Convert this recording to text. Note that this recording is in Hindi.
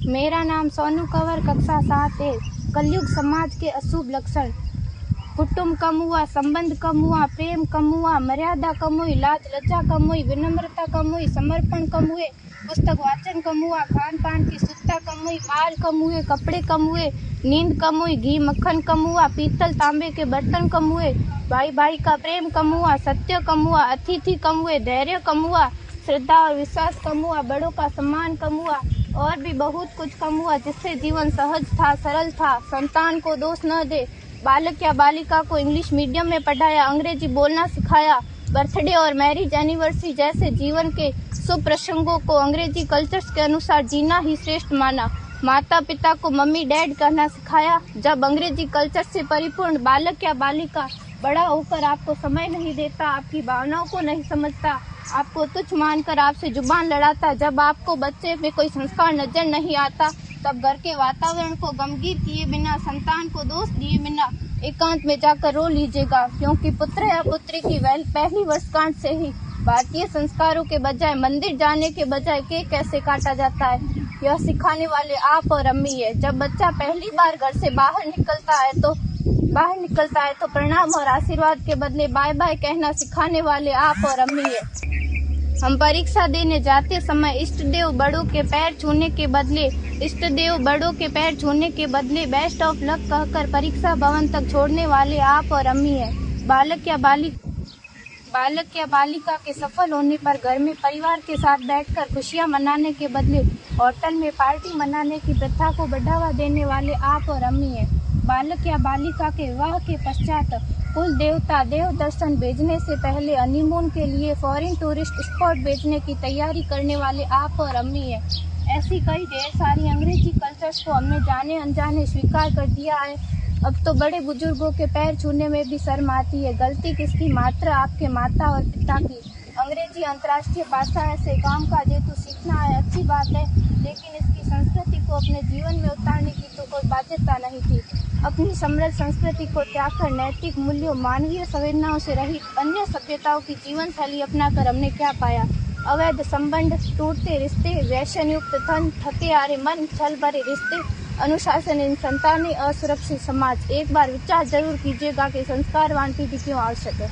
मेरा नाम सोनू कंवर, कक्षा 7 है। कलयुग समाज के अशुभ लक्षण। कुटुंब कम हुआ, संबंध कम हुआ, प्रेम कम हुआ, मर्यादा कम हुई, लाज लज्जा कम हुई, विनम्रता कम हुई, समर्पण कम हुए, पुस्तक वाचन कम हुआ, खान पान की शुद्धता कम हुई, बाल कम हुए, कपड़े कम हुए, नींद कम हुई, घी मक्खन कम हुआ, पीतल तांबे के बर्तन कम हुए, भाई भाई का प्रेम कम हुआ, सत्य कम हुआ, अतिथि कम हुए, धैर्य कम हुआ, श्रद्धा और विश्वास कम हुआ, बड़ों का सम्मान कम हुआ और भी बहुत कुछ कम हुआ, जिससे जीवन सहज था, सरल था। संतान को दोष न दे। बालक या बालिका को इंग्लिश मीडियम में पढ़ाया, अंग्रेजी बोलना सिखाया। बर्थडे और मैरिज एनिवर्सरी जैसे जीवन के शुभ प्रसंगों को अंग्रेजी कल्चर्स के अनुसार जीना ही श्रेष्ठ माना। माता पिता को मम्मी डैड कहना सिखाया। जब अंग्रेजी कल्चर से परिपूर्ण बालक या बालिका बड़ा होकर आपको समय नहीं देता, आपकी भावनाओं को नहीं समझता, आपको तुच्छ मानकर आपसे जुबान लड़ाता, जब आपको बच्चे में कोई संस्कार नजर नहीं आता, तब घर के वातावरण को गमगीन किए बिना, संतान को दोष दिए बिना एकांत में जाकर रो लीजिएगा, क्योंकि पुत्र या पुत्री की पहली वर्षगांठ से ही भारतीय संस्कारों के बजाय, मंदिर जाने के बजाय केक कैसे काटा जाता है, यह सिखाने वाले आप और अम्मी है। जब बच्चा पहली बार घर से बाहर निकलता है तो प्रणाम और आशीर्वाद के बदले बाय बाय कहना सिखाने वाले आप और अम्मी है। हम परीक्षा देने जाते समय इष्ट देव बड़ों के पैर छूने के बदले बेस्ट ऑफ लक कहकर परीक्षा भवन तक छोड़ने वाले आप और अम्मी है। बालक या बालिका के सफल होने पर घर में परिवार के साथ बैठकर खुशियां मनाने के बदले होटल में पार्टी मनाने की प्रथा को बढ़ावा देने वाले आप और अम्मी है। बालक या बालिका के विवाह के पश्चात कुल देवता देव दर्शन भेजने से पहले हनीमून के लिए फॉरेन टूरिस्ट स्पॉट भेजने की तैयारी करने वाले आप और अम्मी है। ऐसी कई ढेर सारी अंग्रेजी कल्चर्स को हमने जाने अनजाने स्वीकार कर दिया है। अब तो बड़े बुजुर्गों के पैर छूने में भी शर्म आती है। गलती किसकी? मात्र आपके माता और पिता की। अंग्रेजी अंतर्राष्ट्रीय भाषा है, से काम काज हेतु सीखना है, अच्छी बात है, लेकिन इसकी संस्कृति को अपने जीवन में उतारने की तो कोई बाध्यता नहीं थी। अपनी समृद्ध संस्कृति को त्याग कर नैतिक मूल्यों, मानवीय संवेदनाओं से रहित अन्य सभ्यताओं की जीवन शैली अपनाकर हमने क्या पाया? अवैध संबंध, टूटते रिश्ते, व्यसन युक्त धन, थके हारे मन, छल भरे रिश्ते, अनुशासनहीन संतानें, असुरक्षित समाज। एक बार विचार जरूर कीजिएगा कि संस्कारवान पीढ़ी क्यों आवश्यक है।